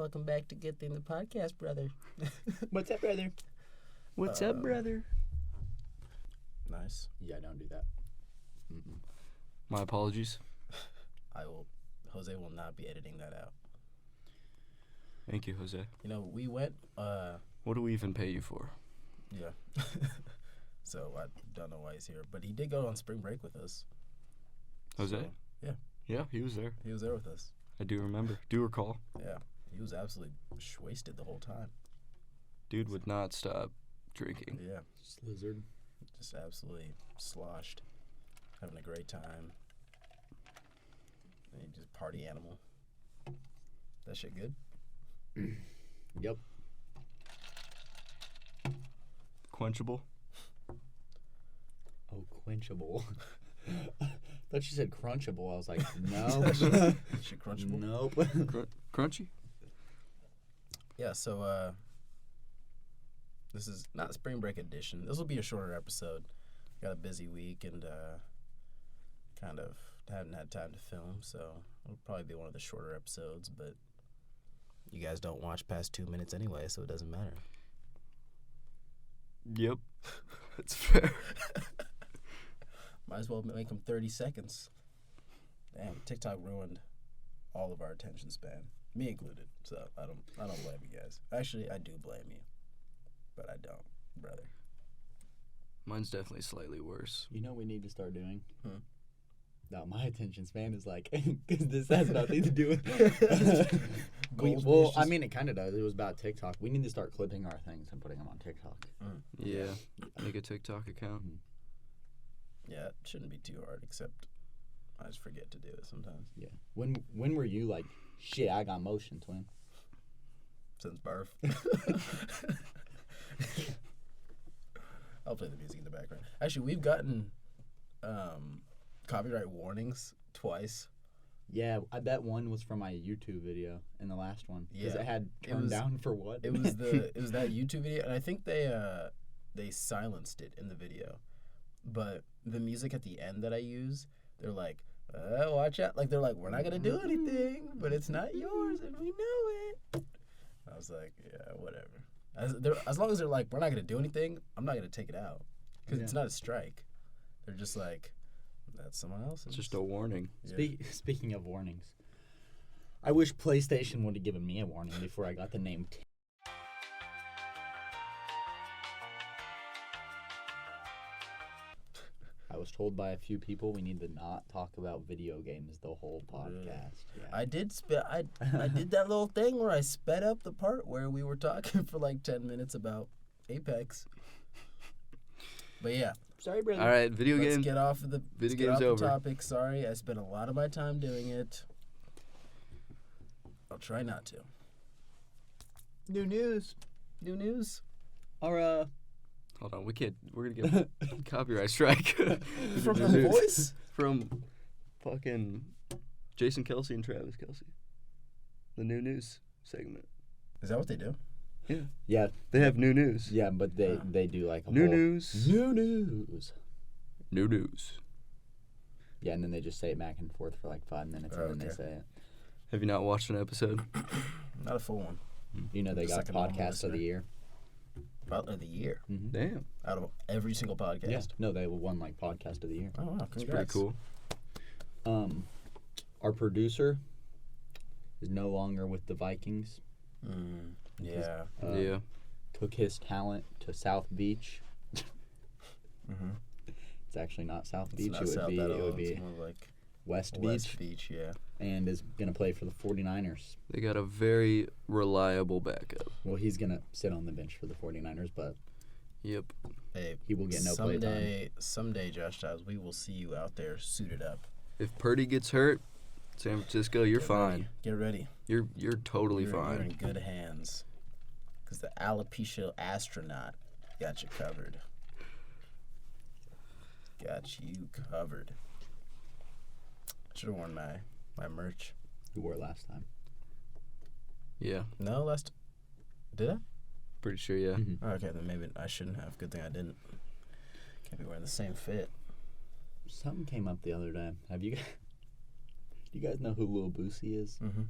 Welcome back to Good Thing the Podcast, brother. What's up, brother? What's up, brother? Nice. Yeah, don't do that. Mm-mm. My apologies. Jose will not be editing that out. Thank you, Jose. You know, we went, What do we even pay you for? yeah. So I don't know why he's here, but he did go on spring break with us. Jose? So, yeah. Yeah, he was there. He was there with us. I do remember. Do recall. Yeah. He was absolutely wasted the whole time. Dude would not stop drinking. Yeah. Just lizard. Just absolutely sloshed. Having a great time. And he just party animal. That shit good? Yep. Quenchable? Oh, quenchable. Thought you said crunchable. I was like, no. Shit crunchable? Nope. Crunchy? Yeah, so this is not spring break edition. This will be a shorter episode. Got a busy week and kind of haven't had time to film, so it'll probably be one of the shorter episodes, but you guys don't watch past 2 minutes anyway, so it doesn't matter. Yep. That's fair. Might as well make them 30 seconds. Damn, TikTok ruined all of our attention span, me included. So I don't blame you guys. Actually, I do blame you, but I don't, brother. Mine's definitely slightly worse. You know what we need to start doing? Hmm. No, my attention span is like, because this has nothing to do with. Well, I mean, it kind of does. It was about TikTok. We need to start clipping our things and putting them on TikTok. Yeah. Make a TikTok account. Yeah, it shouldn't be too hard, except I just forget to do it sometimes. Yeah. When were you like, shit, I got motion, twin? Since birth. I'll play the music in the background. Actually, we've gotten copyright warnings twice. Yeah, I bet one was from my YouTube video and the last one. Because Yeah. it had turned down for what? It was that YouTube video, and I think they silenced it in the video. But the music at the end that I use, they're like, watch out. Like, they're like, we're not going to do anything, but it's not yours, and we know it. I was like, yeah, whatever. As long as they're like, we're not going to do anything, I'm not going to take it out. Because it's not a strike. They're just like, that's someone else's. It's just a warning. Yeah. Speaking of warnings, I wish PlayStation would have given me a warning before I got the name. I was told by a few people we need to not talk about video games the whole podcast. Yeah. I did that little thing where I sped up the part where we were talking for like 10 minutes about Apex. But yeah. Sorry, brother. All right, video Let's game. get off of the Video get game's off over. the topic. Sorry, I spent a lot of my time doing it. I'll try not to. New news. New news? Our Hold on, we're gonna get copyright strike. From the voice? From fucking Jason Kelsey and Travis Kelsey. The new news segment. Is that what they do? Yeah. Yeah. They have new news. Yeah, but they do like a New whole, news. New news. New news. Yeah, and then they just say it back and forth for like 5 minutes, and then they Okay. say it. Have you not watched an episode? Not a full one. You know, they Just got like a normal podcast of the listener. year. Probably the year. Mm-hmm. Damn. Out of every single podcast. Yeah. No, they won like podcast of the year. Oh, wow. That's Congrats. pretty cool. Our producer is no longer with the Vikings. Yeah. Yeah. Took his talent to South Beach. Mm-hmm. It's actually not South It's Beach. not It would South be at all. it would be It's more like West West Beach, Beach, yeah. and is gonna play for the 49ers. They got a very reliable backup. Well, he's gonna sit on the bench for the 49ers, but Yep. Hey, he will get no play time. someday, Josh Giles, we will see you out there suited up. If Purdy gets hurt, San Francisco, you're Get fine. ready. Get ready. You're totally You're fine. in good hands. Because the alopecia astronaut got you covered. Got you covered. Should have worn my merch. You wore it last time. Yeah. No, did I? Pretty sure, yeah. Mm-hmm. Oh, okay, then maybe I shouldn't have. Good thing I didn't. Can't be wearing the same fit. Something came up the other day. Do you guys know who Lil Boosie is? Mm-hmm.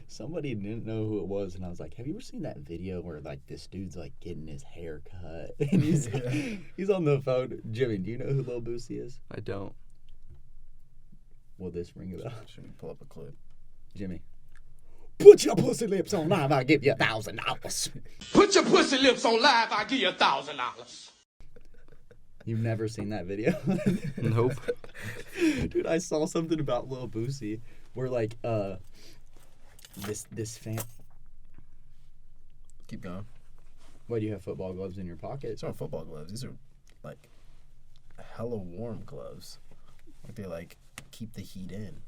Somebody didn't know who it was, and I was like, "Have you ever seen that video where like this dude's like getting his hair cut and he's on the phone?" Jimmy, do you know who Lil Boosie is? I don't. Will this ring a bell? Should we pull up a clip? Jimmy. Put your pussy lips on live, I'll give you $1,000. Put your pussy lips on live, I'll give you $1,000. You've never seen that video? Nope. Dude, I saw something about Lil Boosie where like this fan. Keep going. Why do you have football gloves in your pocket? These aren't football gloves. These are like hella warm gloves. Like they like keep the heat in.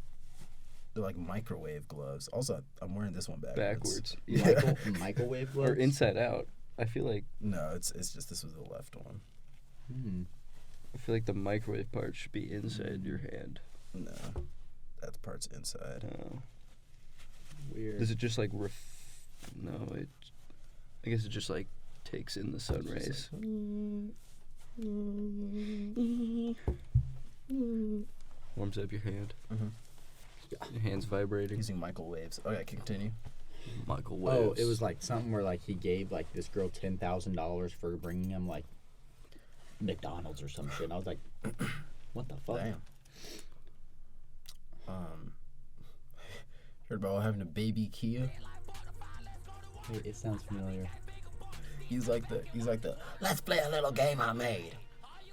They're like microwave gloves. Also, I'm wearing this one backwards. Backwards. Yeah. Microwave gloves? Or inside out. I feel like No, it's just this was the left one. I feel like the microwave part should be inside your hand. No, that part's inside. Weird. Does it just like No, I guess it just like takes in the sun rays. Warms up your hand. Your hand's vibrating. Using microwaves. Okay, continue. Michael Oh, waves. it was like something where like he gave like this girl $10,000 for bringing him like McDonald's or some shit. And I was like, what the fuck? Damn. Heard about having a baby Kia? It sounds familiar. He's like the let's play a little game I made.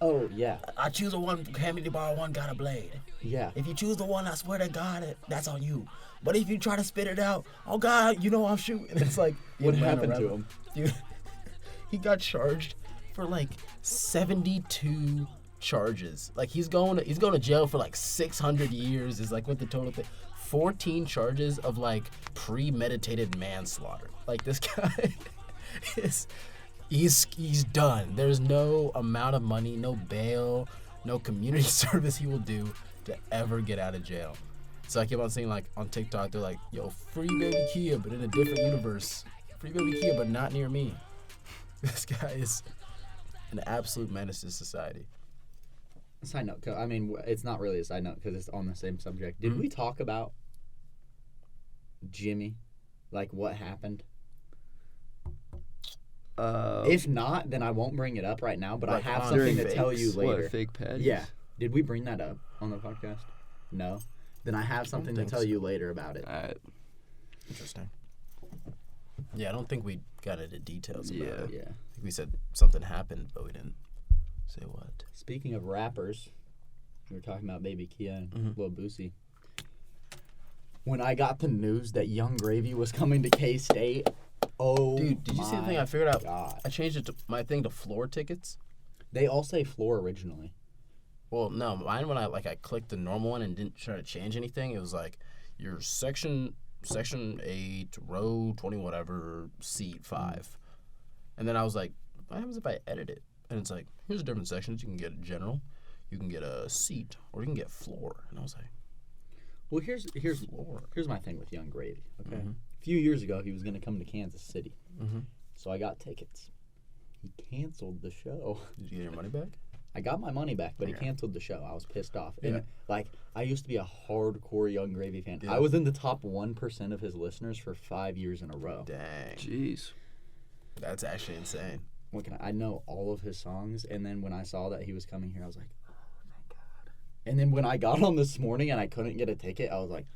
Oh yeah, I choose the one, hand me to borrow one, got a blade. yeah. If you choose the one, I swear to God, that's on you. But if you try to spit it out, oh God, you know I'm shooting. It's like, What you ran happened to around. him? Dude, he got charged for like 72 charges. Like he's going to jail for like 600 years is like what the total thing. 14 charges of like premeditated manslaughter. Like this guy he's done. There's no amount of money, no bail, no community service he will do to ever get out of jail. So I keep on seeing like on TikTok, they're like, yo, free baby Kia, but in a different universe. Free baby Kia, but not near me. This guy is an absolute menace to society. Side note, I mean, it's not really a side note because it's on the same subject. Did we talk about Jimmy? Like what happened? If not, then I won't bring it up right now, but Like I have on something to fakes? tell you later. What, fake patties? Yeah. Did we bring that up on the podcast? No? Then I have something to think tell so. you later about it. Interesting. Yeah, I don't think we got into details about it. Yeah. I think we said something happened, but we didn't say what. Speaking of rappers, we were talking about Baby Kia and Lil Boosie. When I got the news that Young Gravy was coming to K-State, Dude, did you see the thing I figured out? God. I changed it to my thing to floor tickets. They all say floor originally. Well, no, mine when I clicked the normal one and didn't try to change anything, it was like your section 8, row 20 whatever, seat 5. And then I was like, what happens if I edit it? And it's like, here's different sections. You can get a general, you can get a seat, or you can get floor. And I was like, Well, here's my thing with Young Gravy. Okay, a few years ago he was going to come to Kansas City, so I got tickets. He canceled the show. did you get your money back? I got my money back, but he canceled the show. I was pissed off. Yeah. And like, I used to be a hardcore Young Gravy fan. Yeah. I was in the top 1% of his listeners for 5 years in a row. Dang. Jeez. That's actually insane. I know all of his songs, and then when I saw that he was coming here, I was like, oh, thank God. And then when I got on this morning and I couldn't get a ticket, I was like,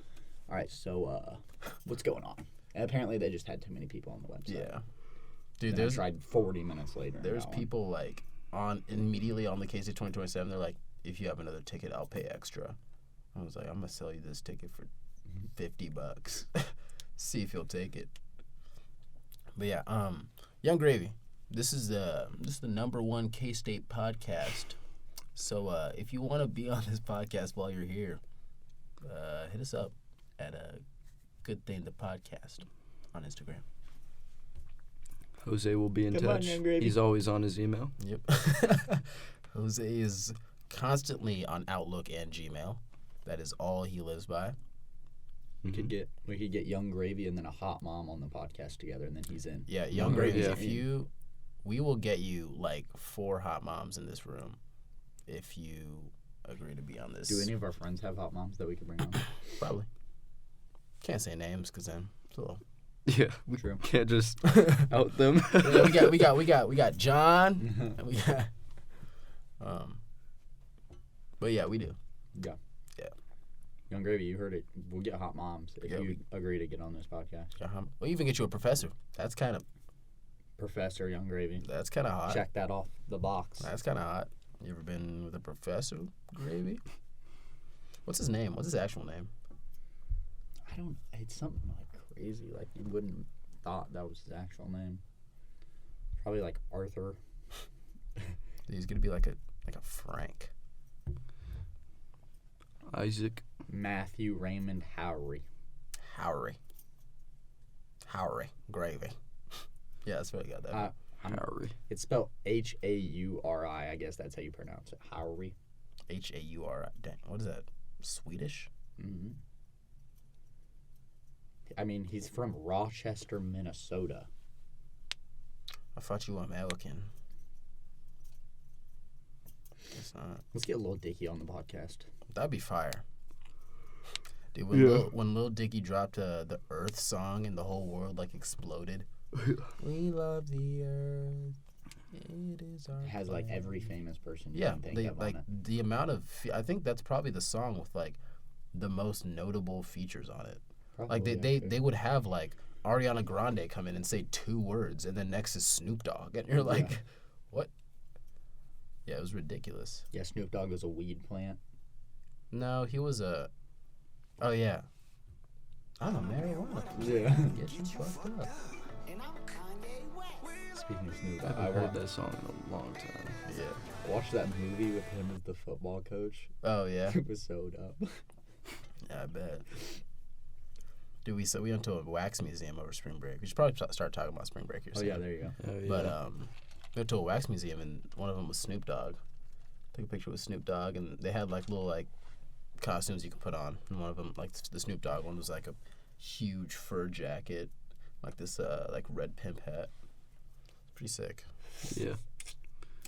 all right, so what's going on? And apparently they just had too many people on the website. Yeah. Dude, Then I tried 40 minutes later. and there's got one. people like immediately on the KC 2027. They're like, if you have another ticket, I'll pay extra. I was like, I'm gonna sell you this ticket for $50. See if you'll take it. But yeah, Young Gravy. This is the #1 K-State podcast. So if you want to be on this podcast while you're here, hit us up at a Good Thing the Podcast on Instagram. Jose will be in Come on, touch. Young Gravy. He's always on his email. Yep. Jose is constantly on Outlook and Gmail. That is all he lives by. We could get Young Gravy and then a hot mom on the podcast together, and then he's in. Yeah, Young Young Gravy. Gravy. We will get you like 4 hot moms in this room if you agree to be on this. Do any of our friends have hot moms that we could bring on? Probably. Can't say names because then it's a little. Yeah, we True. can't just out them. Yeah, we got John. And we got. But yeah, we do. Yeah. Yeah. Young Gravy, you heard it. We'll get hot moms if you agree to get on this podcast. We'll even get you a professor. That's kind of. Professor Young Gravy. That's kind of hot. Check that off the box. That's kind of hot. You ever been with a professor, Gravy? What's his name? What's his actual name? I don't. It's something like crazy. Like you wouldn't thought that was his actual name. Probably like Arthur. He's gonna be like a Frank. Isaac. Matthew Raymond Howery. Howery. Gravy. Yeah, that's what I got that. Howery. It's spelled Hauri. I guess that's how you pronounce it. Howery. Hauri. Dang, what is that? Swedish? Mm-hmm. I mean, he's from Rochester, Minnesota. I thought you were American. It's not. Let's get Lil Dicky on the podcast. That'd be fire. Dude, when Lil Dicky dropped the Earth song and the whole world like exploded. We love the earth. It is our. It has like every famous person you yeah, can think of like on it. the amount of. I think that's probably the song with like the most notable features on it. Probably, Like they would have like Ariana Grande come in and say 2 words, and then next is Snoop Dogg, and you're like, what? Yeah, it was ridiculous. Yeah, Snoop Dogg was a weed plant. No, he was a. Oh yeah. I'm a marijuana. Yeah. Get you fucked up. Speaking of Snoop, I haven't heard that song in a long time. Yeah. watched that movie with him as the football coach. Oh yeah. It was so dumb. Yeah, I bet. Dude, we went to a wax museum over spring break. We should probably start talking about spring break here soon. Oh yeah, there you go. Oh, yeah. But we went to a wax museum and one of them was Snoop Dogg. Took a picture with Snoop Dogg and they had like little like costumes you could put on. And one of them, like the Snoop Dogg one, was like a huge fur jacket, like this like red pimp hat. Pretty sick. Yeah.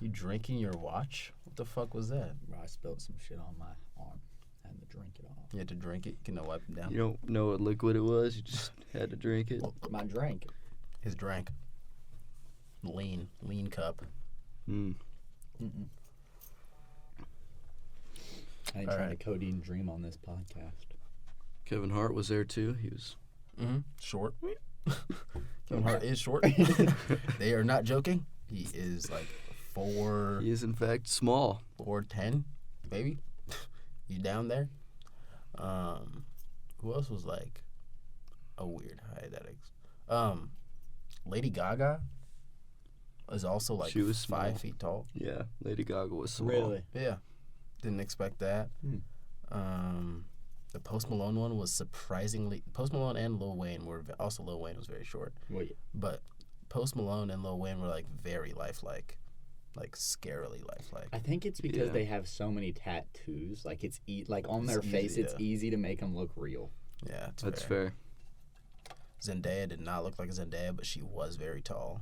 You drinking your watch? What the fuck was that? Bro, I spilled some shit on my arm. I had to drink it off. You had to drink it. You can wipe it down. You don't know what liquid it was. You just had to drink it. My drink. His drink. Lean cup. Mm. Mm-mm. I ain't All trying right. to codeine dream on this podcast. Kevin Hart was there too. He was. Short. Kevin Hart is short. They are not joking. He is like 4. He is in fact small. 4'10", maybe. You down there? Who else was like a weird height? Lady Gaga is also like She was 5 small. feet tall. Yeah, Lady Gaga was small. Really? Yeah, didn't expect that. The Post Malone one was surprisingly. Post Malone and Lil Wayne were also. Lil Wayne was very short, Wait. but Post Malone and Lil Wayne were like very lifelike, like scarily lifelike. I think it's because Yeah. they have so many tattoos. Like it's like on It's their face, easy it's to- easy to make them look real. Yeah, That's fair. Zendaya did not look like a Zendaya, but she was very tall.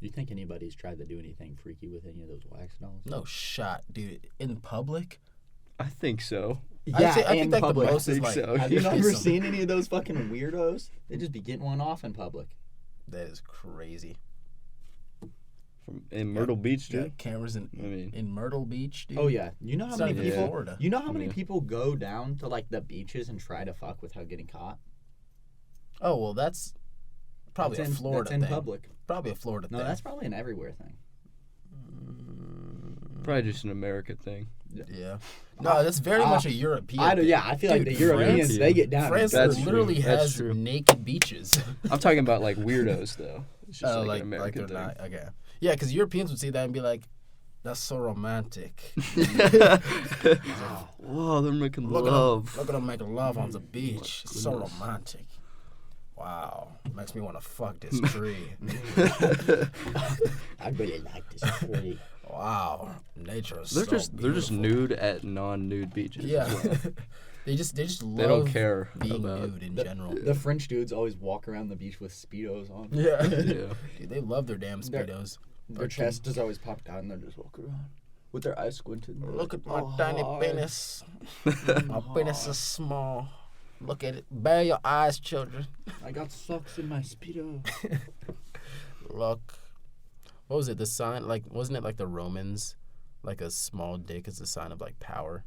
You think anybody's tried to do anything freaky with any of those wax dolls? No shot, dude. In public? I think so. Yeah, I think in like public. the most is think like. so. Have you Yeah, never some- seen any of those fucking weirdos? They just be getting one off in public. That is crazy. In Myrtle Beach, Got dude. cameras in I mean- in Myrtle Beach, dude. Oh yeah, you know how It's many not even people? Florida. You know how many Yeah. people go down to like the beaches and try to fuck without getting caught? Oh well, that's probably That's a in, Florida that's in thing. public. Probably a Florida No, thing. that's probably an everywhere thing. Probably just an American thing. Yeah. No, that's very much a European. thing. I feel like Dude, the Europeans France- they get down. France That's true. literally That's has true. naked beaches. I'm talking about like weirdos though. It's just like an like American they're thing. not. Okay. Yeah, because Europeans would see that and be like, "That's so romantic." Whoa, they're making Look love. at them making love on the beach. It's so goodness. romantic. Wow, makes me want to fuck this tree. I really like this tree. Wow, nature is They're so just beautiful. nude at non-nude beaches. Yeah, as well. they just love They don't care being about nude in general. The French dudes always walk around the beach with Speedos on. Yeah, Yeah. Dude, they love their damn Their- speedos. Their chest is always popped out and they're just walking around. With their eyes squinted. Look at my tiny penis. My penis is small. Look at it. Bare your eyes, children. I got socks in my Speedo. Look. What was it? The sign, like, wasn't it like the Romans? Like a small dick is a sign of like power.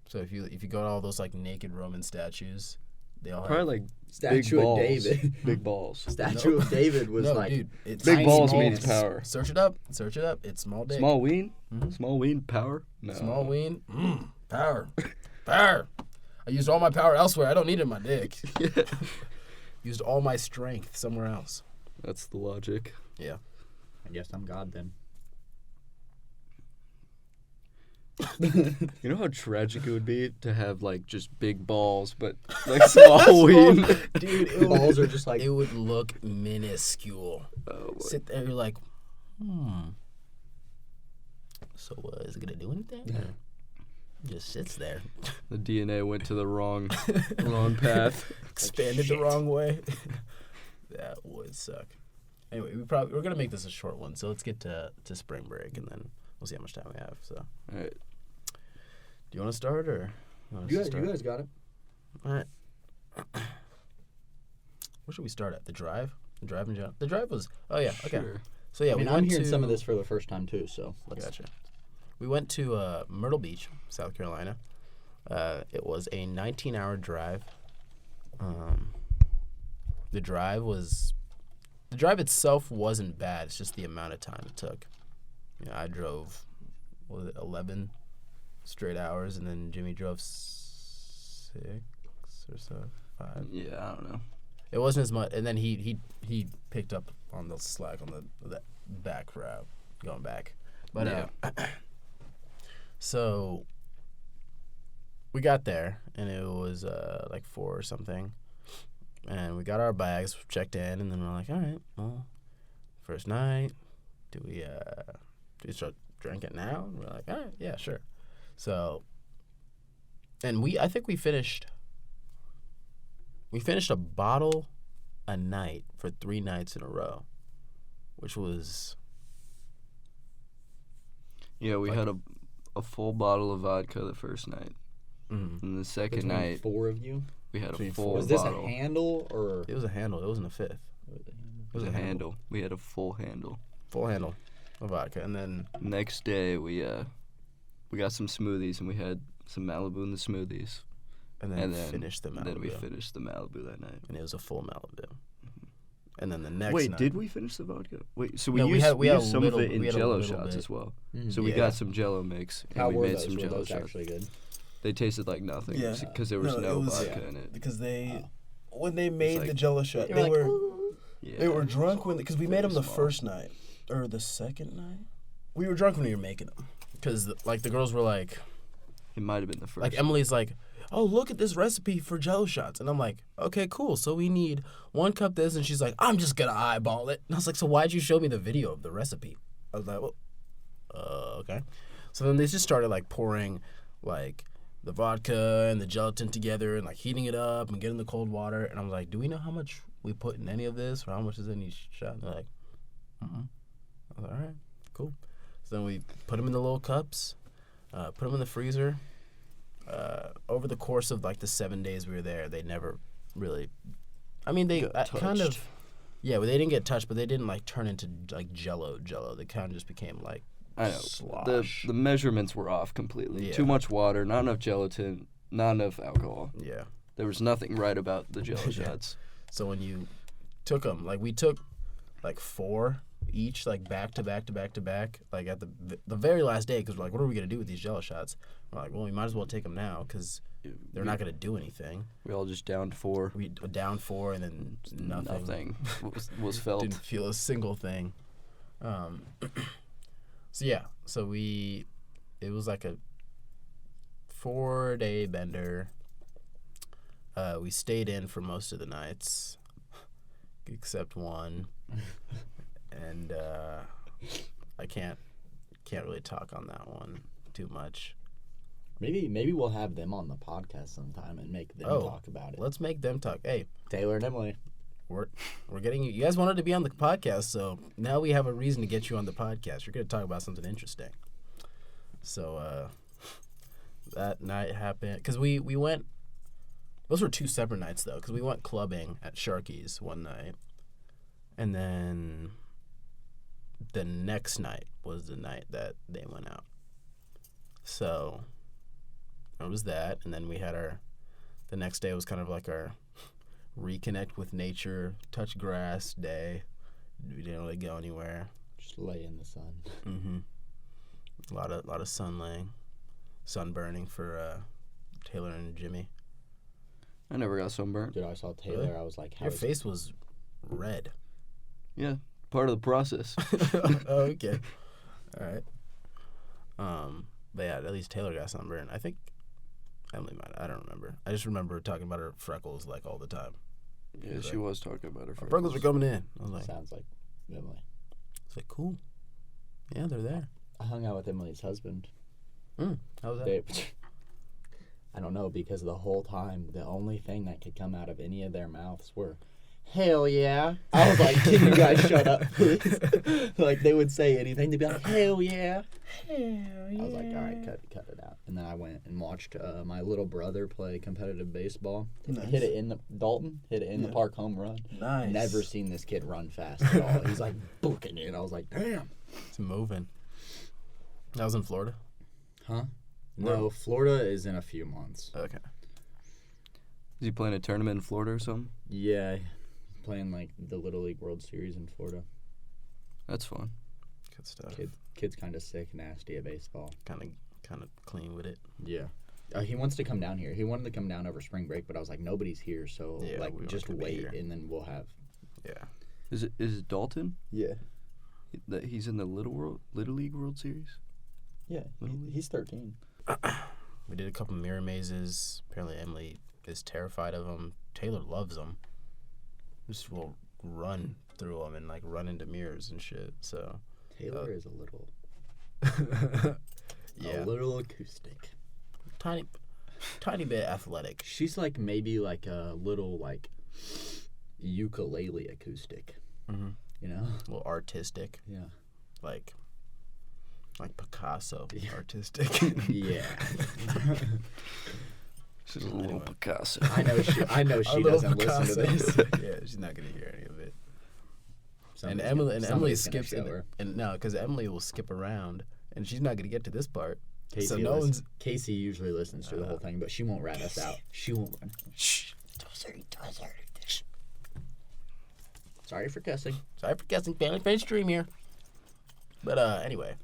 So if you go to all those like naked Roman statues, they all Probably have like Statue big of balls. David. Big balls. Statue of David was no, like dude, it's Big tiny balls small- means power. Search it up. Search it up. It's small dick. Small ween? Mhm. Small ween power? No. Small ween. Power. Power. I used all my power elsewhere. I don't need it in my dick. Used all my strength somewhere else. That's the logic. Yeah. I guess I'm God then. You know how tragic it would be to have like just big balls, but like small ween? Dude, it Balls would, are just like it would look minuscule. Oh, boy. Sit there, you're like, So is it gonna do anything? Or just sits there. The DNA went to the wrong path. Expanded the wrong way. That would suck. Anyway, we're gonna make this a short one, so let's get to spring break and then we'll see how much time we have. So, All right. do you want to start or you guys got it. All right. Where should we start at? The drive? The drive in general? The drive was. Oh yeah. Okay. Sure. So yeah, I mean, we I'm went hearing to some of this for the first time too. So Gotcha. We went to Myrtle Beach, South Carolina. It was a 19-hour drive. The drive itself wasn't bad. It's just the amount of time it took. You know, I drove, 11 straight hours, and then Jimmy drove 6 or so, 5. Yeah, I don't know. It wasn't as much, and then he picked up on the slack on the back route going back. But Yeah. So we got there, and it was like 4 or something, and we got our bags, checked in, and then we're like, all right, well, first night, do we start drinking now? And we're like, all right, yeah, sure. So, and I think we finished a bottle a night for 3 nights in a row, which was Yeah, we had a full bottle of vodka the first night. And the second Between night, 4 of you. we had a between full Was this bottle. a handle or? it was a handle. It wasn't a fifth. It was a handle. We had a full handle. Full handle of vodka, and then Next day, we got some smoothies, and we had some Malibu in the smoothies. and then finished the Malibu. Then we finished the Malibu that night. and it was a full Malibu. And then the next Wait, night, did we finish the vodka? Wait, so we No, we used, had- we had a some little- of it in we had a Jello little shots bit. as well. Mm. So we Yeah. got some Jello mix, and How we were made those? some Were Jello those shots. actually good? They tasted like nothing Yeah. because there was No, no it was- vodka yeah. in it. Because they, Oh. when they made like- the Jello shot, You're they like, were "Ooh." Yeah. they were drunk because we made them the small. first night or the second night. we were drunk when we were making them, because like the girls were like It might have been the first. like Emily's like, oh, look at this recipe for Jello shots, and I'm like, okay, cool. So we need 1 cup this, and she's like, I'm just gonna eyeball it, and I was like, so why'd you show me the video of the recipe? I was like, well, okay. So then they just started like pouring like the vodka and the gelatin together and like heating it up and getting the cold water, and I was like, do we know how much we put in any of this or how much is in each shot? And they're like, I was like, all right, cool. So then we put them in the little cups, put them in the freezer. Over the course of like the 7 days we were there, they never really. I mean, they Got kind of. touched. Yeah, well, they didn't get touched, but they didn't like turn into like Jello. They kind of just became like I know. slosh. The measurements were off completely. Yeah. Too much water, not enough gelatin, not enough alcohol. Yeah. There was nothing right about the Jello shots. So when you took them, like we took like 4 each, like back to back to back to back, like at the very last day, because we're like, what are we gonna do with these Jello shots? We're like, well, we might as well take them now because they're not gonna do anything. We all just downed 4. We down 4 and then nothing. was felt. Didn't feel a single thing. So yeah, it was like a 4-day bender. We stayed in for most of the nights, except one, and I can't really talk on that one too much. Maybe we'll have them on the podcast sometime and make them talk about it. Let's make them talk. Hey, Taylor and Emily. we're getting you. You guys wanted to be on the podcast, so now we have a reason to get you on the podcast. You're going to talk about something interesting. So that night happened because we went. Those were 2 separate nights though, because we went clubbing at Sharky's one night, and then the next night was the night that they went out. So it was that, and then we had the next day was kind of like our reconnect with nature, touch grass day. We didn't really go anywhere. Just lay in the sun. Mm-hmm. A lot of sun laying, sunburning for Taylor and Jimmy. I never got sunburnt. Dude, I saw Taylor. Really? I was like, Your face was red. Yeah, part of the process. Oh, okay. All right. But yeah, at least Taylor got sunburned. I think Emily might. I don't remember. I just remember talking about her freckles like all the time. Yeah, she was talking about her Her freckles are coming in. I was like, sounds like Emily. it's like cool. Yeah, they're there. I hung out with Emily's husband. How was that? They, I don't know, because the whole time, the only thing that could come out of any of their mouths were, hell yeah. I was like, can you guys shut up, please? Like, they would say anything. They'd be like, hell yeah. Hell yeah. I was like, all right, cut it out. And then I went and watched my little brother play competitive baseball. Nice. Hit it in the park home run. Nice. Never seen this kid run fast at all. He's like booking it. I was like, damn. It's moving. That was in Florida? Huh? No, Florida is in a few months. Okay. Is he playing a tournament in Florida or something? Yeah, playing like the Little League World Series in Florida. That's fun. Good stuff. Kid's kind of sick, nasty at baseball. Kind of clean with it. Yeah. He wants to come down here. He wanted to come down over spring break, but I was like, nobody's here, so Yeah, like we just want to be wait here. and then we'll have. Yeah. Is it Dalton? Yeah. That he's in the Little League World Series? Yeah. He's 13. We did a couple mirror mazes. Apparently Emily is terrified of them. Taylor loves them. Just will run through them and like run into mirrors and shit. So Taylor is a little. yeah, A little acoustic. tiny bit athletic. She's like maybe like a little like ukulele acoustic. Mm-hmm. You know? A little artistic. Yeah. Like Picasso artistic. Yeah. She's a little Anyway. Picasso. I know she doesn't listen to this. Yeah, she's not gonna hear any of it. Somebody's Emily gonna skips show in her. and no, because Emily will skip around and she's not gonna get to this part. Casey, no one's. Casey usually listens to the whole thing, but she won't rat us out. She won't run. Shh. Sorry for cussing. Sorry for guessing. Family stream here. But anyway,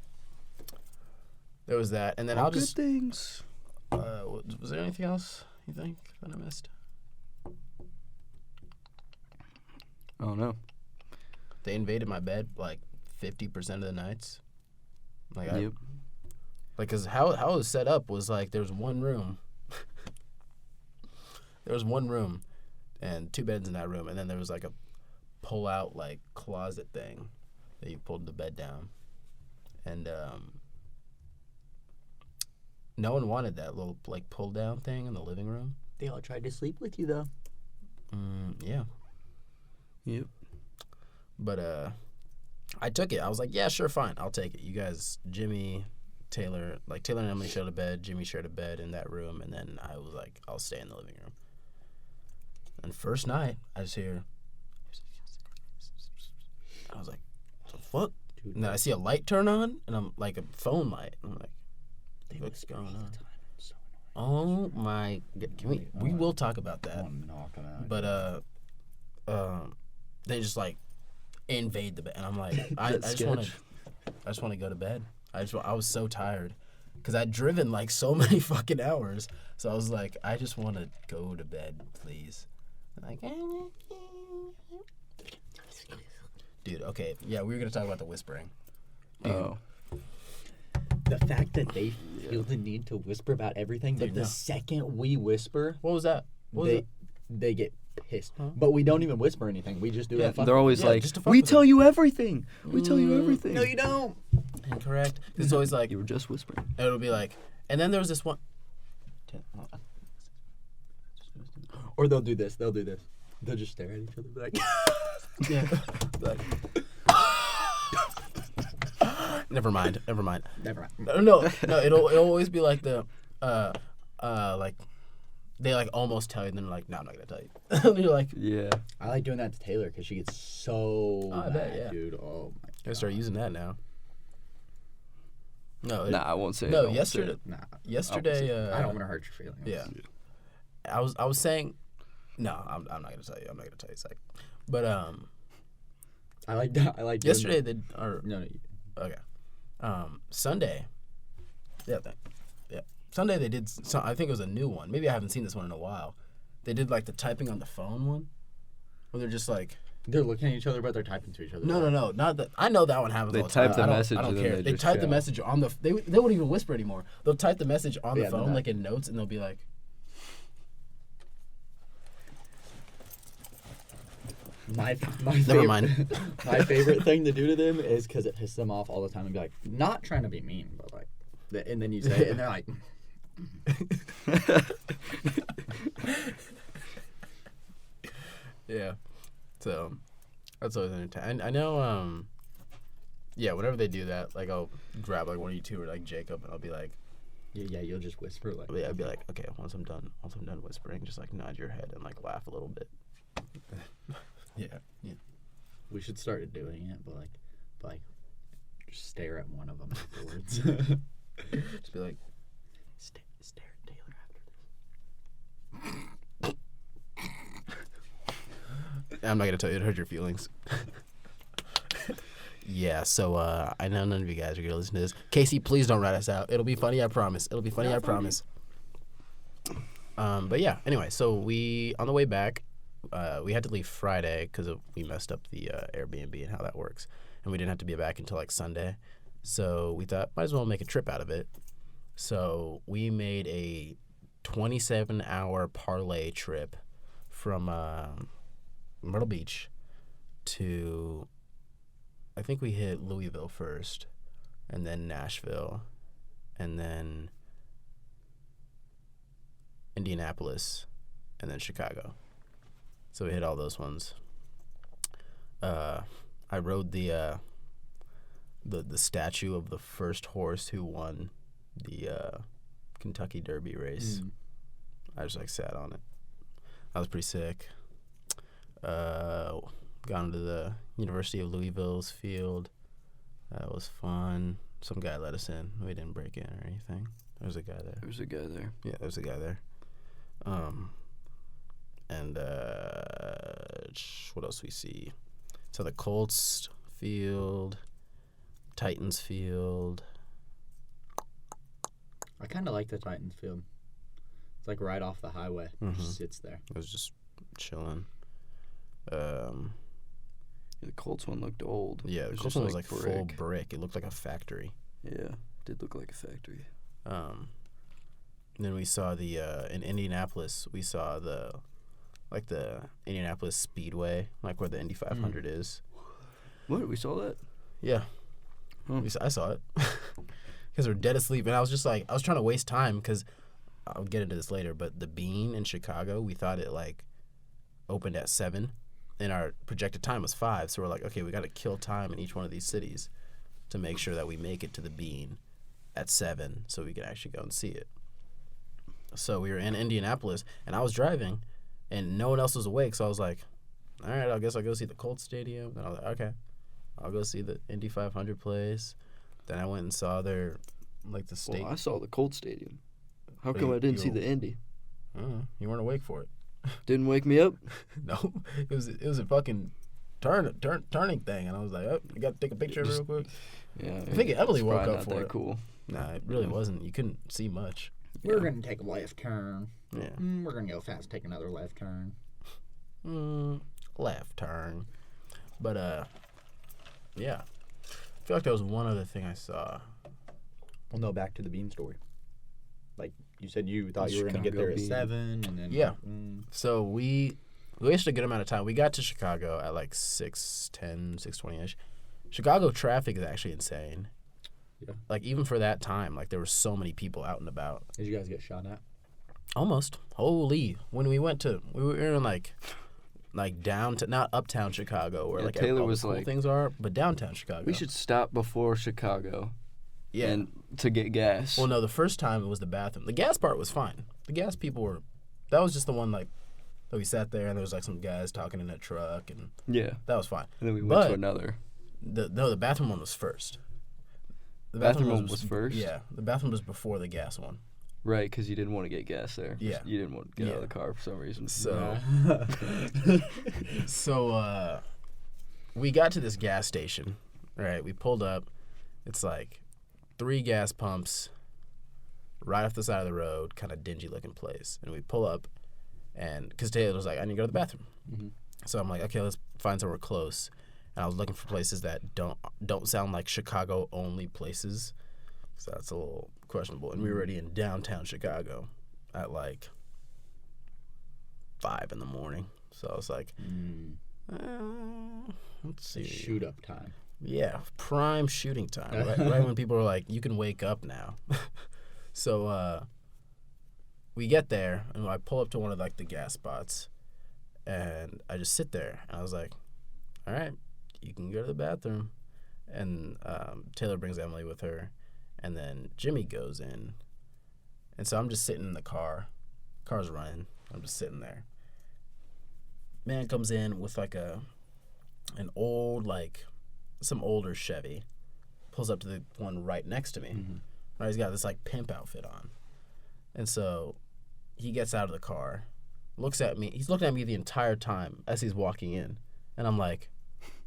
there was that, and then I'll Good just. things. Was there anything else you think that I missed? Oh no. They invaded my bed like 50% of the nights. Like Yep. cause how it was set up was like there was one room. There was one room, and 2 beds in that room, and then there was like a pull out like closet thing that you pulled the bed down, and no one wanted that little like pull down thing in the living room. They all tried to sleep with you though. Yeah. Yep. But I took it. I was like, yeah, sure, fine, I'll take it. You guys, Jimmy, Taylor and Emily shared a bed. Jimmy shared a bed in that room, and then I was like, I'll stay in the living room. And first night, I just hear. I was like, what the fuck? Dude, And then I see a light turn on, and I'm like a phone light. I'm like, they what's whisper going all on? the time. It's so annoying. Oh my! Can we will talk about that. I want to knock them out. But they just like invade the bed, and I'm like, I just want to go to bed. I was so tired because I'd driven like so many fucking hours, so I was like, I just want to go to bed, please. Like, dude, okay, yeah, we were gonna talk about the whispering. Oh. The fact that they feel the need to whisper about everything, but Dude, the no. second we whisper, What was that? What was they get pissed. Huh? But we don't even whisper anything. We just do Yeah, that. Fuck They're always Yeah, like, just to fuck we with tell them." you everything. We tell you everything. No, you don't. Incorrect. It's always like You were just whispering. it'll be like, and then there was this one. Or they'll do this. They'll just stare at each other, be like, Yeah. Like, Never mind. Never mind. No. It'll always be like the like they like almost tell you, and then they're like, no, I'm not gonna tell you. And you're like, Yeah. I like doing that to Taylor because she gets so I mad, bet, yeah. dude. Oh my I start using that now. No, Nah, I won't say it. I no. won't say it. Nah, yesterday, I don't want to hurt your feelings. Yeah. I was saying, no, I'm not gonna tell you. I'm not gonna tell you. Like, but I like doing yesterday that. No. okay, Sunday, yeah, Sunday they did. I think it was a new one. Maybe I haven't seen this one in a while. They did like the typing on the phone one, where they're just like. They're looking at each other, but they're typing to each other. No, not that. I know that one happens. They all the time. type the I don't- message I don't and then care. they They just type the shout. message on the. They won't even whisper anymore. They'll type the message on the Yeah, phone, no. like in notes, and they'll be like. My Never favorite, mind. My favorite thing to do to them is because it pisses them off all the time and be like, not trying to be mean, but like, and then you say it and they're like, Yeah. So that's always entertaining. I know. Yeah. Whenever they do that, like I'll grab like one of you two or like Jacob, and I'll be like, yeah, you'll just whisper like, I'd be like, okay, once I'm done whispering, just like nod your head and like laugh a little bit. Yeah. we should start doing it, but like, just stare at one of them afterwards. Just be like, stare at Taylor after this. I'm not gonna tell you to hurt your feelings. Yeah, so I know none of you guys are gonna listen to this. Casey, please don't write us out. It'll be funny, I promise. It'll be funny, I promise. But yeah, anyway, so on the way back, we had to leave Friday because we messed up the Airbnb and how that works, and we didn't have to be back until like Sunday. So we thought might as well make a trip out of it. So we made a 27-hour parlay trip from Myrtle Beach to, I think we hit Louisville first, and then Nashville, and then Indianapolis, and then Chicago. So we hit all those ones. I rode the statue of the first horse who won the Kentucky Derby race. I just like sat on it. That was pretty sick. Got into the University of Louisville's field. That was fun. Some guy let us in. We didn't break in or anything. There was a guy there. There was a guy there. Yeah, there was a guy there. And what else we see? So the Colts field, Titans field. I kind of like the Titans field. It's like right off the highway. It just sits there. It was just chilling. The Colts one looked old. Yeah, It the was Colts just one was like full brick. brick. It looked like a factory. Yeah, did look like a factory. And then we saw in Indianapolis, we saw the Indianapolis Speedway, like where the Indy 500 is. What? We saw that? Yeah. Hmm. I saw it. Because we're dead asleep. And I was just like, I was trying to waste time because I'll get into this later, but the Bean in Chicago, we thought it like opened at 7 and our projected time was 5. So we're like, okay, we got to kill time in each one of these cities to make sure that we make it to the Bean at 7 so we can actually go and see it. So we were in Indianapolis and I was driving and no one else was awake. So I was like, all right, I guess I'll go see the Colts Stadium. And I was like, okay, I'll go see the Indy 500 place. Then I went and saw the state. Well, I saw the Colts Stadium. How But come you- I didn't see you- the Indy? You weren't awake for it. Didn't wake me up? No, it was a fucking turning thing, and I was like, oh, you got to take a picture of it real quick. Yeah. I think Emily it's woke probably up not for that it. cool. Nah, it really wasn't. You couldn't see much. We're going to take a left turn. Yeah. We're going to go fast, take another left turn. Left turn. But yeah. I feel like there was one other thing I saw. Well, no, back to the Bean story. Like, you said you thought you were going to get Chicago there at Bean. 7, and then... Yeah. So we wasted a good amount of time. We got to Chicago at like 6:10, 6:20ish. Chicago traffic is actually insane. Yeah. Like even for that time, like there were so many people out and about. Did you guys get shot at? Almost. Holy. When we were in like like not uptown Chicago where Yeah, like Taylor all was the cool like, things are, but downtown Chicago. We should stop before Chicago. Yeah. And to get gas. Well, no, the first time it was the bathroom. The gas part was fine. The gas people were. That was just the one like that we sat there and there was like some guys talking in a truck and Yeah. that was fine. And then we went to another. The bathroom one was first. The bathroom one was first? Yeah, the bathroom was before the gas one. Right, because you didn't want to get gas there. Yeah. You didn't want to get out of the car for some reason. So, we got to this gas station, right? We pulled up. It's like 3 gas pumps right off the side of the road, kind of dingy looking place. And we pull up, and because Taylor was like, I need to go to the bathroom. Mm-hmm. So I'm like, okay, let's find somewhere close. And I was looking for places that don't sound like Chicago only places. So that's a little questionable. And we were already in downtown Chicago at like 5 in the morning. So I was like, let's see. Shoot up time. Yeah, prime shooting time. Right when people are like, you can wake up now. So we get there, and I pull up to one of like the gas spots, and I just sit there. And I was like, all right, you can go to the bathroom. And Taylor brings Emily with her. And then Jimmy goes in. And so I'm just sitting in the car. Car's running. I'm just sitting there. Man comes in with like an old, like, some older Chevy. Pulls up to the one right next to me. Mm-hmm. Right, he's got this, like, pimp outfit on. And so he gets out of the car, looks at me. He's looking at me the entire time as he's walking in. And I'm like,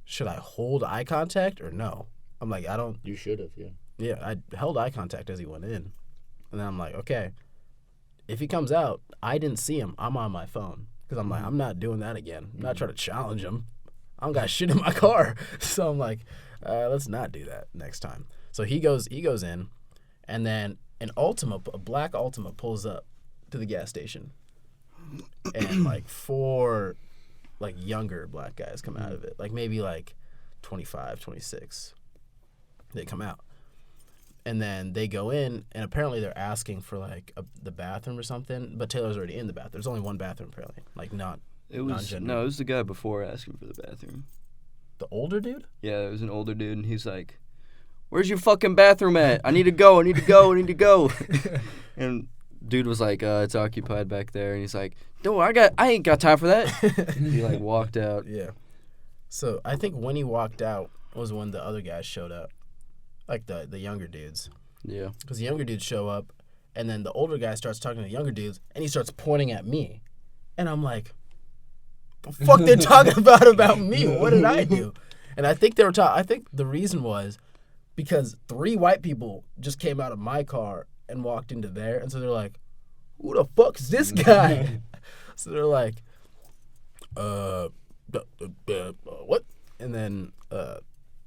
should I hold eye contact or no? I'm like, I don't. You should have, yeah. Yeah, I held eye contact as he went in. And then I'm like, okay, if he comes out, I didn't see him. I'm on my phone. Because I'm like, I'm not doing that again. I'm not trying to challenge him. I don't got shit in my car. So I'm like, let's not do that next time. So he goes in, and then a black Altima pulls up to the gas station. And like 4 like younger black guys come out of it. Like maybe like 25, 26. They come out. And then they go in, and apparently they're asking for like the bathroom or something. But Taylor's already in the bathroom. There's only one bathroom apparently, like not. It was it was the guy before asking for the bathroom. The older dude? Yeah, it was an older dude, and he's like, "Where's your fucking bathroom at? I need to go. I need to go. I need to go." And dude was like, "It's occupied back there." And he's like, "No, I ain't got time for that." He like walked out. Yeah. So I think when he walked out was when the other guys showed up. Like the younger dudes. Yeah. Because the younger dudes show up, and then the older guy starts talking to the younger dudes, and he starts pointing at me. And I'm like, the fuck they're talking about me? What did I do? And I think I think the reason was because 3 white people just came out of my car and walked into there, and so they're like, who the fuck's this guy? So they're like, what? And then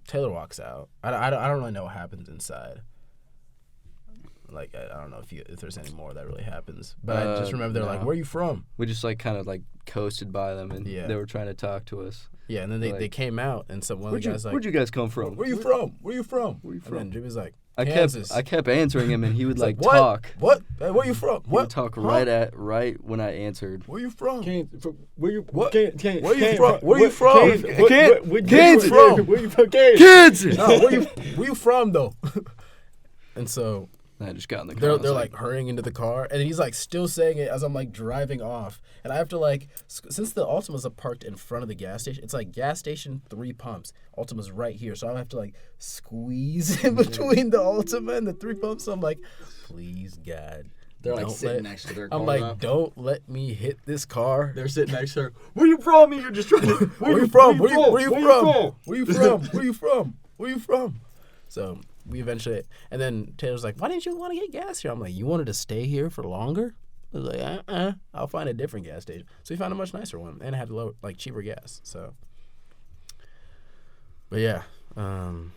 Taylor walks out. I don't really know what happens inside. Like I don't know if there's any more that really happens. But I just remember they're like, "Where are you from?" We just like kind of like coasted by them, and they were trying to talk to us. Yeah, and then they came out, and so one of the guys like, "Where'd you guys come from? Where you from? Where you from? Where you from?" And then Jimmy's like, "Kansas." I kept answering him, and he would like what? talk. What? Hey, where you from? He would talk right when I answered. Where you from? Where you what? Where you from? Where you from? Kansas. Where you from? Kansas. No, where you from though? And so I just got in the car. They're like hurrying into the car, and he's like still saying it as I'm like driving off, and I have to like since the Altimas are parked in front of the gas station, it's like gas station 3 pumps. Altima's right here, so I have to like squeeze in between the Altima and the 3 pumps. So I'm like, please God. They're like sitting next to their car. I'm like, don't let me hit this car. They're sitting next to her. Where you from? You're just trying to. Where you from? Where you from? Where you from? Where you from? Where you from? So we eventually, and then Taylor's like, why didn't you want to get gas here? I'm like, you wanted to stay here for longer? I was like, I'll find a different gas station. So we found a much nicer one, and it had low, like cheaper gas. So, but yeah, and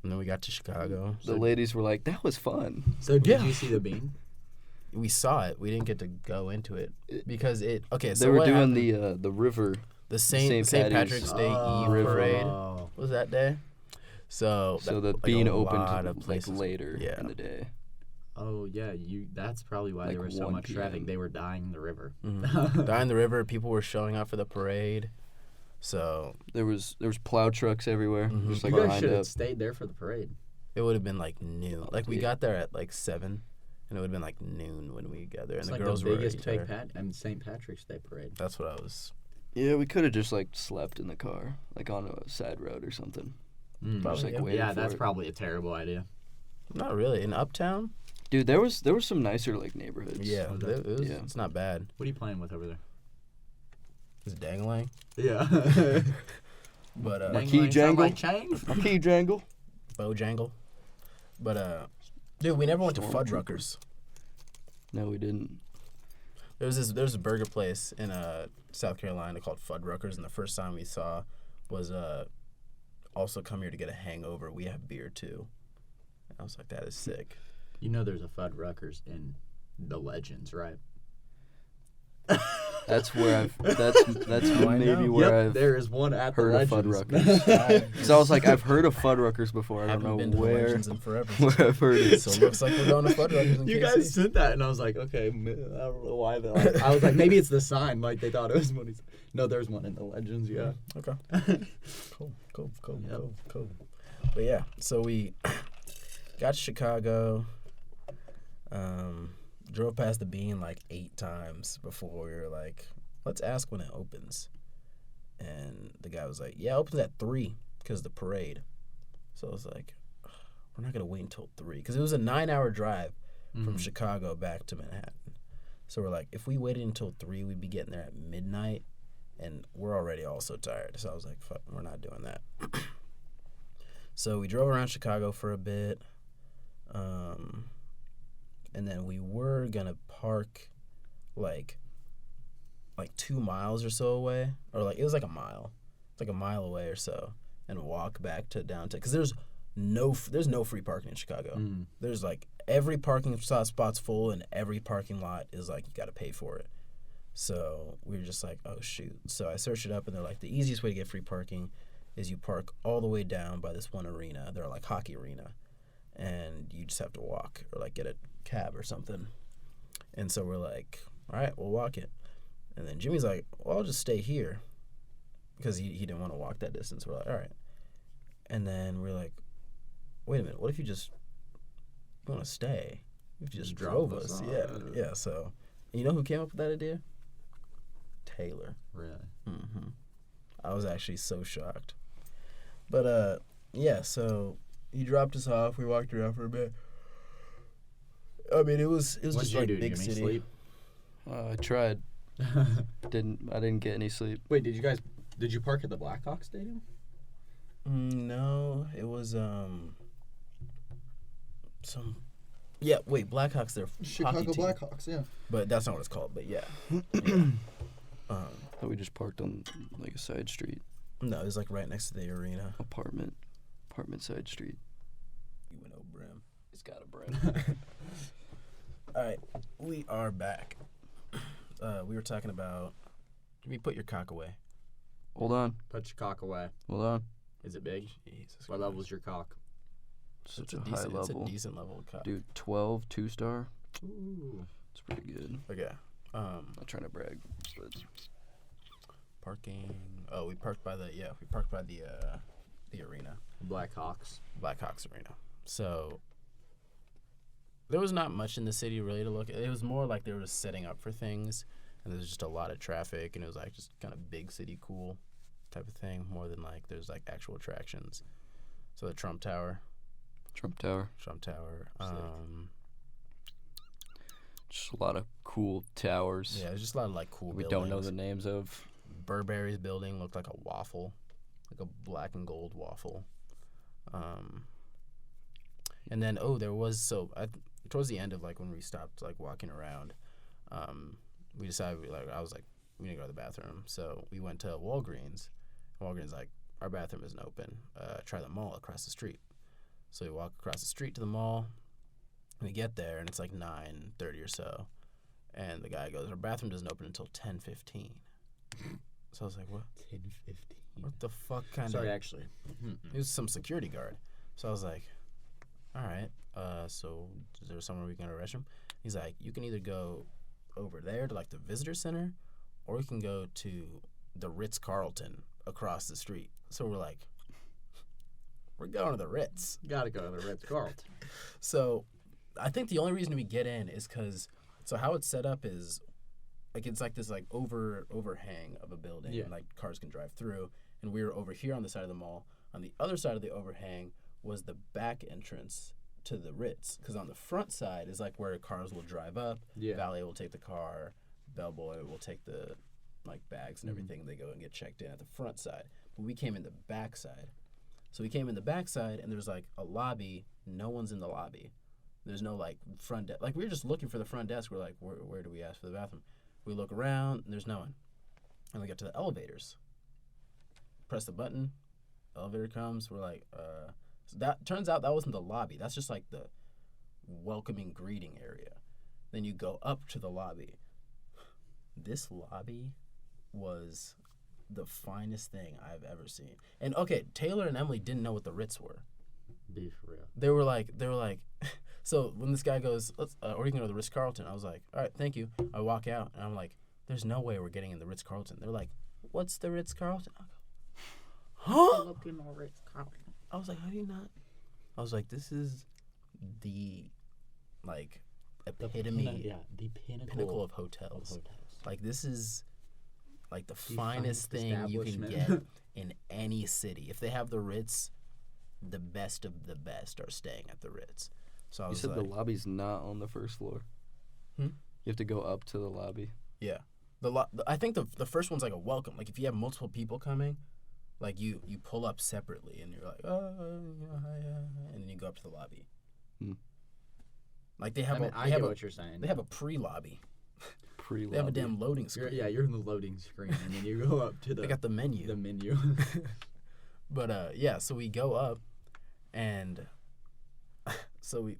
then we got to Chicago. The ladies were like, that was fun. So did you see the bean? We saw it. We didn't get to go into it because it. Okay, so they were what doing happened? the river. The St. Patrick's Day Eve parade was that day. So the like bean a opened lot of like places. later in the day. Oh yeah, that's probably why Like there was so 1 much traffic. p.m. They were dying the river. Dying the river, people were showing up for the parade. So There was plow trucks everywhere, Mhm. just You like guys lined should have up. stayed there for the parade. it would have been like noon. Like we Yeah. got there at like 7, and it would have been like noon when we got there. It's And like the girls the were biggest already there. St. Patrick's Day parade. That's what I was. Yeah, we could have just like slept in the car, like on a side road or something. Probably, Just like yeah. waiting Yeah, for that's it. probably a terrible idea. Not really in Uptown. Dude, there was some nicer like neighborhoods. Yeah, was it was, Yeah. it's not bad. What are you playing with over there? It's dangling, Yeah. but My key jangle. chain? A key jangle. Bojangle. But dude, we never went to Stormtrooper. Fuddruckers. No, we didn't. There's a burger place in South Carolina called Fuddruckers, and the first time we saw was also come here to get a hangover. We have beer too. And I was like, that is sick. You know there's a Fuddruckers in the Legends, right? That's where that's Oh, I maybe know. where I've there is one at heard the of Legends. Fuddruckers. Because I was like, I've heard of Fuddruckers before. I don't Haven't know been to the where Legends in forever. where I've heard it. So it looks like we're going to Fuddruckers in You KC. guys said that, and I was like, okay, I don't know why. I was like, maybe it's the sign. Like they thought it was one. No, there's one in the Legends. Yeah. Okay. Cool. Yep. Cool. But yeah, so we got to Chicago. Drove past the Bean like 8 times before we were like, let's ask when it opens. And the guy was like, yeah, it opens at 3 because of the parade. So I was like, we're not going to wait until 3 because it was a 9-hour drive from Chicago back to Manhattan. So we're like, if we waited until 3, we'd be getting there at midnight. And we're already all so tired. So I was like, fuck, we're not doing that. So we drove around Chicago for a bit. And then we were going to park like 2 miles or so away. Or like, it was like a mile. It's like a mile away or so. And walk back to downtown. Because there's no free parking in Chicago. There's like every parking spot's full and every parking lot is like you got to pay for it. So we were just like, oh shoot. So I searched it up and they're like, the easiest way to get free parking is you park all the way down by this one arena. They're like hockey arena. And you just have to walk or like get a cab or something. And so we're like, all right, we'll walk it. And then Jimmy's like, well, I'll just stay here. Because he didn't want to walk that distance. We're like, all right. And then we're like, wait a minute, what if you want to stay? If you just drove us. Yeah. So, and you know who came up with that idea? Taylor. Really? Mm-hmm. I was actually so shocked. But, yeah, so he dropped us off. We walked around for a bit. I mean, it was What'd just you like do? big Jimmy? city. Sleep? I tried. I didn't get any sleep. Wait, did you park at the Blackhawk Stadium? No, it was yeah, wait, Blackhawks, they're Chicago hockey team. Blackhawks, yeah. But that's not what it's called, but yeah. Thought we just parked on like a side street, No, it was like right next to the arena. apartment side street. You went over brim. It's got a brim. All right, we are back. We were talking about, let me put your cock away. Hold on. Put your cock away. Hold on. Is it big? Jesus What Christ. level's your cock? Such It's a a high decent, level. It's a decent level of cock. Dude, 12 2-star. Ooh. It's pretty good. Okay. Not trying to brag, but Parking. Oh, we parked by the arena. Blackhawks. Blackhawks Arena. So there was not much in the city really to look at. It was more like they were just setting up for things, and there was just a lot of traffic, and it was like just kind of big city cool type of thing, more than like there's like actual attractions. So the Trump Tower. Trump Tower. Just a lot of cool towers Yeah, there's just a lot of like cool we buildings. don't know the names of. Burberry's building looked like a waffle, like a black and gold waffle. And then there was towards the end of like when we stopped like walking around, we decided I was like, we need to go to the bathroom. So we went to Walgreens. Walgreens like, our bathroom isn't open. Try the mall across the street. So we walk across the street to the mall. We get there and it's like 9:30 or so, and the guy goes, our bathroom doesn't open until 10:15. So I was like, what? 10:15. What the fuck kind Sorry, of... actually. He was some security guard. So I was like, all right. so is there somewhere we can go to the restroom? He's like, you can either go over there to like the visitor center, or you can go to the Ritz-Carlton across the street. So we're like, we're going to the Ritz. Gotta go to the Ritz-Carlton. So I think the only reason we get in is because, so how it's set up is, like it's like this like overhang of a building, Yeah. and like cars can drive through. And we were over here on the side of the mall. On the other side of the overhang was the back entrance to the Ritz, because on the front side is like where cars will drive up. Yeah. Valet will take the car. Bellboy will take the like bags and everything. They go and get checked in at the front side. But we came in the back side. So we came in the back side, and there's like a lobby. No one's in the lobby. There's no like front desk. Like we were just looking for the front desk. We're like, where do we ask for the bathroom? We look around, and there's no one. And we get to the elevators. Press the button. Elevator comes. We're like, So that turns out that wasn't the lobby. That's just like the welcoming greeting area. Then you go up to the lobby. This lobby was the finest thing I've ever seen. And okay, Taylor and Emily didn't know what the Ritz were. Be for real. They were like, so when this guy goes, let's, or you can go to the Ritz-Carlton. I was like, all right, thank you. I walk out, and I'm like, there's no way we're getting in the Ritz-Carlton. They're like, what's the Ritz-Carlton? I go, huh? I was like, how do you not? I was like, this is the, like, epitome, The pinnacle of hotels. Like, this is, like, the finest finest thing you can get establishment. in any city. If they have the Ritz, the best of the best are staying at the Ritz. So I You was said like, the lobby's not on the first floor. Hmm? You have to go up to the lobby. yeah. I think the first one's like a welcome. Like, if you have multiple people coming, like, you pull up separately, and you're like, oh, hi, and then you go up to the lobby. Hmm. Like, they have I get what you're saying. they have a pre-lobby. Pre-lobby. They have a damn loading screen. You're in the loading screen, and then you go up to They got the menu. the menu. But yeah, so we go up, and so we